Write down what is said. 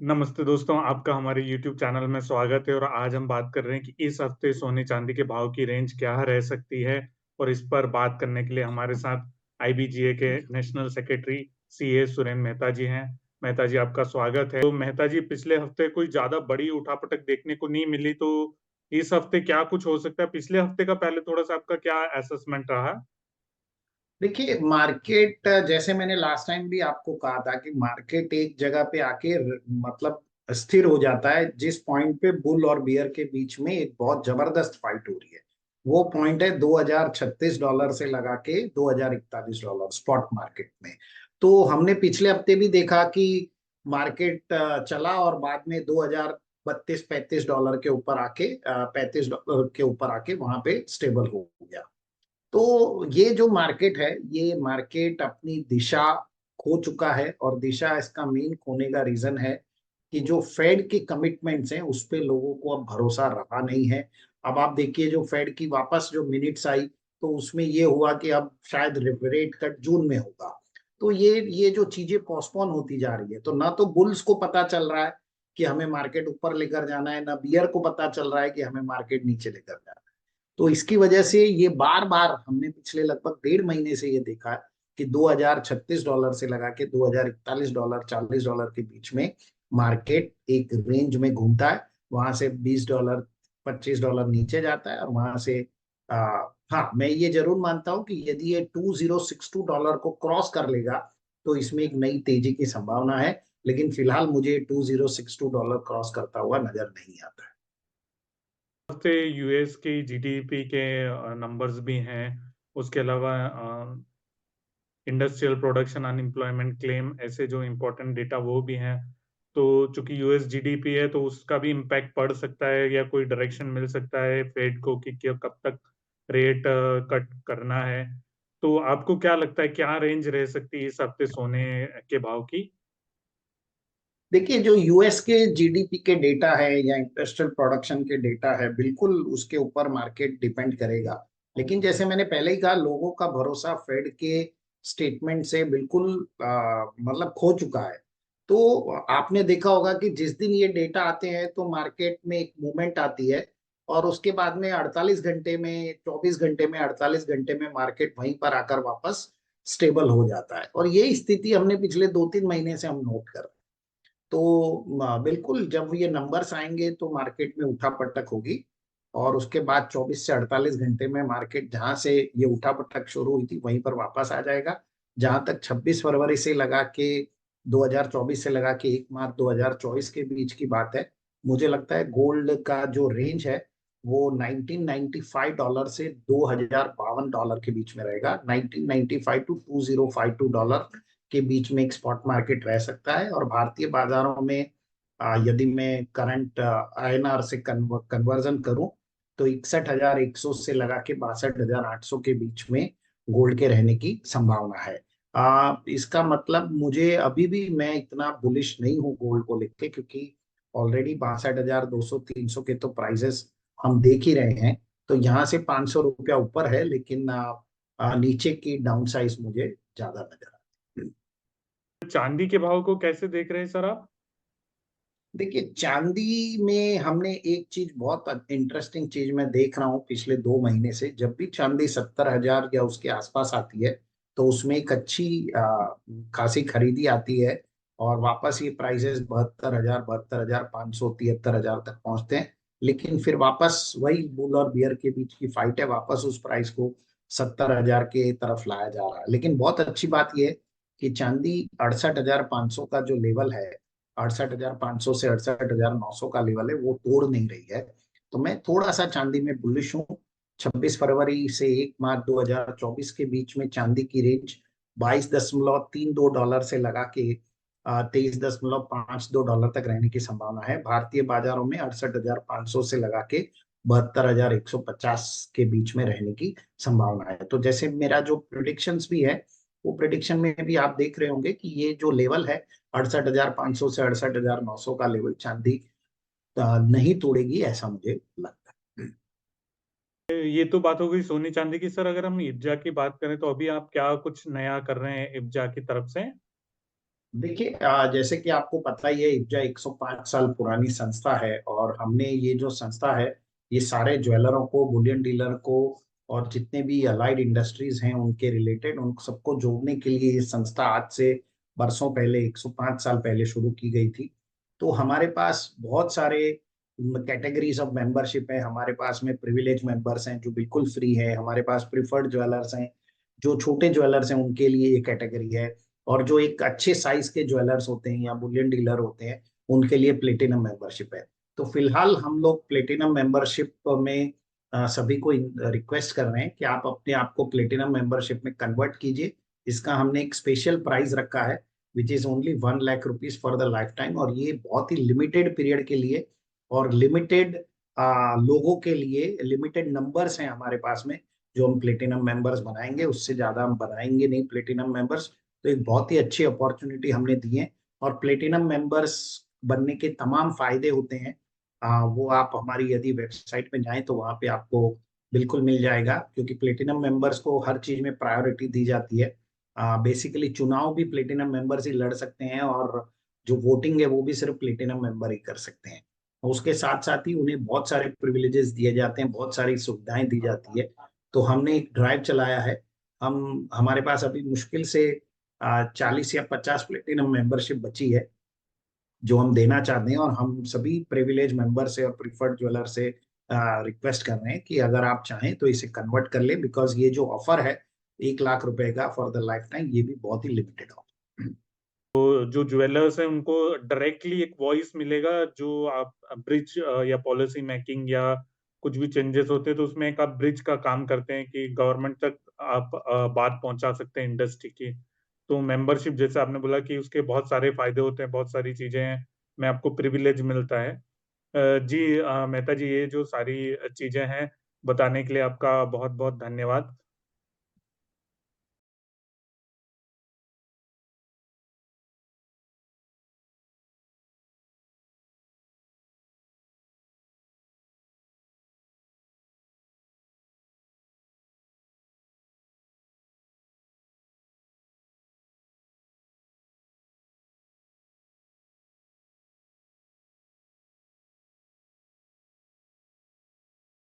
नमस्ते दोस्तों, आपका हमारे YouTube चैनल में स्वागत है और आज हम बात कर रहे हैं कि इस हफ्ते सोने चांदी के भाव की रेंज क्या रह सकती है। और इस पर बात करने के लिए हमारे साथ आईबीजीए के national secretary CA Suren Mehta ji हैं। मेहता जी, आपका स्वागत है। तो मेहता जी, पिछले हफ्ते कोई ज्यादा बड़ी उठापटक देखने को नहीं मिली, तो इस हफ्ते क्या कुछ हो सकता है? पिछले हफ्ते का पहले थोड़ा सा आपका क्या असेसमेंट रहा? देखिए मार्केट जैसे मैंने लास्ट टाइम भी आपको कहा था कि मार्केट एक जगह पे आके मतलब स्थिर हो जाता है जिस पॉइंट पे बुल और बियर के बीच में एक बहुत जबरदस्त फाइट हो रही है। वो पॉइंट है $2036 से लगा के $2041 स्पॉट मार्केट में। तो हमने पिछले हफ्ते भी देखा कि मार्केट चला और बाद में 2032-35 डॉलर के ऊपर आके $35 के ऊपर आके वहां पे स्टेबल हो गया। तो ये जो मार्केट है, ये मार्केट अपनी दिशा खो चुका है और दिशा इसका मेन खोने का रीजन है कि जो फेड के कमिटमेंट्स हैं उस पे लोगों को अब भरोसा रहा नहीं है। अब आप देखिए जो फेड की वापस जो मिनट्स आई तो उसमें ये हुआ कि अब शायद रेट कट जून में होगा। तो ये जो चीजें पोस्टपोन होती जा रही है, तो ना तो बुल्स को पता चल रहा है कि हमें मार्केट ऊपर लेकर जाना है, ना बियर को पता चल रहा है कि हमें मार्केट नीचे लेकर जाना है। तो इसकी वजह से ये बार बार हमने पिछले लगभग 1.5 महीने से ये देखा है कि $2036 से लगा के $2041 $40 के बीच में मार्केट एक रेंज में घूमता है। वहां से $20 $25 नीचे जाता है और वहां से आ, हाँ, मैं ये जरूर मानता हूं कि यदि ये $2062 को क्रॉस कर लेगा तो इसमें एक नई तेजी की संभावना है। लेकिन फिलहाल मुझे $2062 क्रॉस करता हुआ नजर नहीं आता है। हफ्ते यूएस की जीडीपी के नंबर्स भी हैं। उसके अलावा इंडस्ट्रियल प्रोडक्शन, अनएम्प्लॉयमेंट क्लेम, ऐसे जो इम्पोर्टेंट डेटा वो भी हैं। तो चूंकि यूएस जीडीपी है तो उसका भी इम्पैक्ट पड़ सकता है या कोई डायरेक्शन मिल सकता है फेड को कि कब तक रेट कट करना है। तो आपको क्या लगता है, क्या रेंज रह सकती है इस हफ्ते सोने के भाव की? देखिए जो यूएस के जीडीपी के डेटा है या इंडस्ट्रियल प्रोडक्शन के डेटा है, बिल्कुल उसके ऊपर मार्केट डिपेंड करेगा। लेकिन जैसे मैंने पहले ही कहा, लोगों का भरोसा फेड के स्टेटमेंट से बिल्कुल मतलब खो चुका है। तो आपने देखा होगा कि जिस दिन ये डेटा आते हैं तो मार्केट में एक मूवमेंट आती है और उसके बाद में 48 घंटे में, 24 घंटे में, 48 घंटे में मार्केट वहीं पर आकर वापस स्टेबल हो जाता है। और ये स्थिति हमने पिछले 2-3 महीने से हम नोट कर रहे हैं। तो बिल्कुल जब ये नंबर्स आएंगे तो मार्केट में उठापटक होगी और उसके बाद 24 से 48 घंटे में मार्केट जहां से ये उठापटक शुरू हुई थी वहीं पर वापस आ जाएगा। जहां तक 26 फरवरी से लगा के 2024 से लगा के 1 मार्च 2024 के बीच की बात है, मुझे लगता है गोल्ड का जो रेंज है वो $1995 से $2052 के बीच में रहेगा। 1995 टू $2052 के बीच में एक स्पॉट मार्केट रह सकता है। और भारतीय बाजारों में यदि मैं करंट आईएनआर से कन्वर्जन करूं तो 61,100 से लगा के 62,800 के बीच में गोल्ड के रहने की संभावना है। इसका मतलब मुझे अभी भी मैं इतना बुलिश नहीं हूँ गोल्ड को लेके, क्योंकि ऑलरेडी 62,200 300 के तो प्राइसेस हम देख ही रहे हैं। तो यहाँ से ₹500 ऊपर है, लेकिन नीचे की डाउन साइज मुझे ज्यादा नजर आती है। चांदी के भाव को कैसे देख रहे हैं सर आप? देखिए चांदी में हमने एक चीज, बहुत इंटरेस्टिंग चीज मैं देख रहा हूँ पिछले 2 महीने से, जब भी चांदी 70,000 या उसके आसपास आती है तो उसमें एक अच्छी खासी खरीदी आती है और वापस ये प्राइसेस 72,000 72,500 73,000 तक पहुंचते हैं। लेकिन फिर वापस वही बुल और बियर के बीच की फाइट है, वापस उस प्राइस को 70,000 के तरफ लाया जा रहा है। लेकिन बहुत अच्छी बात यह है कि चांदी 68,500 का जो लेवल है, 68,500 से 68,900 का लेवल है, वो तोड़ नहीं रही है। तो मैं थोड़ा सा चांदी में बुलिश हूँ। 26 फरवरी से 1 मार्च 2024 के बीच में चांदी की रेंज $22.32 से लगा के $23.52 तक रहने की संभावना है। भारतीय बाजारों में 68,500 से लगा के 72,150 के बीच में रहने की संभावना है। तो जैसे मेरा जो प्रिडिक्शंस भी है, वो प्रिडिक्शन में भी आप देख रहे होंगे कि ये जो लेवल है 68,500 से 68,900 का लेवल चांदी नहीं तोड़ेगी, ऐसा मुझे लगता है। ये तो बात हो गई सोने चांदी की। सर, अगर हम इब्जा की बात करें तो अभी आप क्या कुछ नया कर रहे हैं इब्जा की तरफ से? देखिए जैसे कि आपको पता ही है, इब्जा 105 साल पुरानी संस्था है, और हमने ये जो संस्था है, ये सारे ज्वेलरों को, बुलियन डीलर को, और जितने भी अलाइड इंडस्ट्रीज हैं उनके रिलेटेड, उन सबको जोड़ने के लिए ये संस्था आज से बरसों पहले, 105 साल पहले शुरू की गई थी। तो हमारे पास बहुत सारे कैटेगरीज ऑफ मेंबरशिप है। हमारे पास में प्रिविलेज मेंबर्स हैं जो बिल्कुल फ्री है, हमारे पास प्रिफर्ड ज्वेलर्स हैं, जो छोटे ज्वेलर्स हैं उनके लिए ये कैटेगरी है, और जो एक अच्छे साइज के ज्वेलर्स होते हैं या बुलियन डीलर होते हैं उनके लिए प्लेटिनम मेंबरशिप है। तो फिलहाल हम लोग प्लेटिनम मेंबरशिप में सभी को रिक्वेस्ट कर रहे हैं कि आप अपने आप को प्लेटिनम मेंबरशिप में कन्वर्ट कीजिए। इसका हमने एक स्पेशल प्राइस रखा है, which is only 1 lakh rupees for the life time, और ये बहुत ही लिमिटेड पीरियड के लिए और लिमिटेड लोगों के लिए, लिमिटेड नंबर्स हैं हमारे पास में जो हम प्लेटिनम मेंबर्स बनाएंगे, उससे ज्यादा हम बनाएंगे नहीं प्लेटिनम मेंबर्स। तो एक बहुत ही अच्छी अपॉर्चुनिटी हमने दी है, और प्लेटिनम मेंबर्स बनने के तमाम फायदे होते हैं। वो आप हमारी यदि वेबसाइट पे जाएं तो वहाँ पे आपको बिल्कुल मिल जाएगा, क्योंकि प्लेटिनम मेंबर्स को हर चीज में प्रायोरिटी दी जाती है। बेसिकली चुनाव भी प्लेटिनम मेंबर्स ही लड़ सकते हैं, और जो वोटिंग है वो भी सिर्फ प्लेटिनम मेंबर ही कर सकते हैं। और उसके साथ साथ ही उन्हें बहुत सारे प्रिविलेजेस दिए जाते हैं, बहुत सारी सुविधाएं दी जाती है। तो हमने एक ड्राइव चलाया है। हम हमारे पास अभी मुश्किल से 40 या 50 प्लेटिनम मेंबरशिप बची है जो हम देना चाहते हैं, और हम सभी प्रिविलेज मेंबर से और प्रीफर्ड ज्वेलर से रिक्वेस्ट कर रहे हैं कि अगर आप चाहें तो इसे कन्वर्ट कर लें, बिकॉज ये जो ऑफर है 1 लाख रुपए का फॉर द लाइफ टाइम, ये भी बहुत ही लिमिटेड ऑफर। जो ज्वेलर्स हैं उनको डायरेक्टली एक वॉइस मिलेगा, जो आप ब्रिज या पॉलिसी मेकिंग या कुछ भी चेंजेस होते हैं तो उसमें एक आप ब्रिज का काम करते हैं कि गवर्नमेंट तक आप बात पहुंचा सकते हैं इंडस्ट्री की। तो मेंबरशिप जैसे आपने बोला कि उसके बहुत सारे फायदे होते हैं, बहुत सारी चीजें हैं, में आपको प्रिविलेज मिलता है। जी मेहता जी, ये जो सारी चीजें हैं बताने के लिए आपका बहुत बहुत धन्यवाद।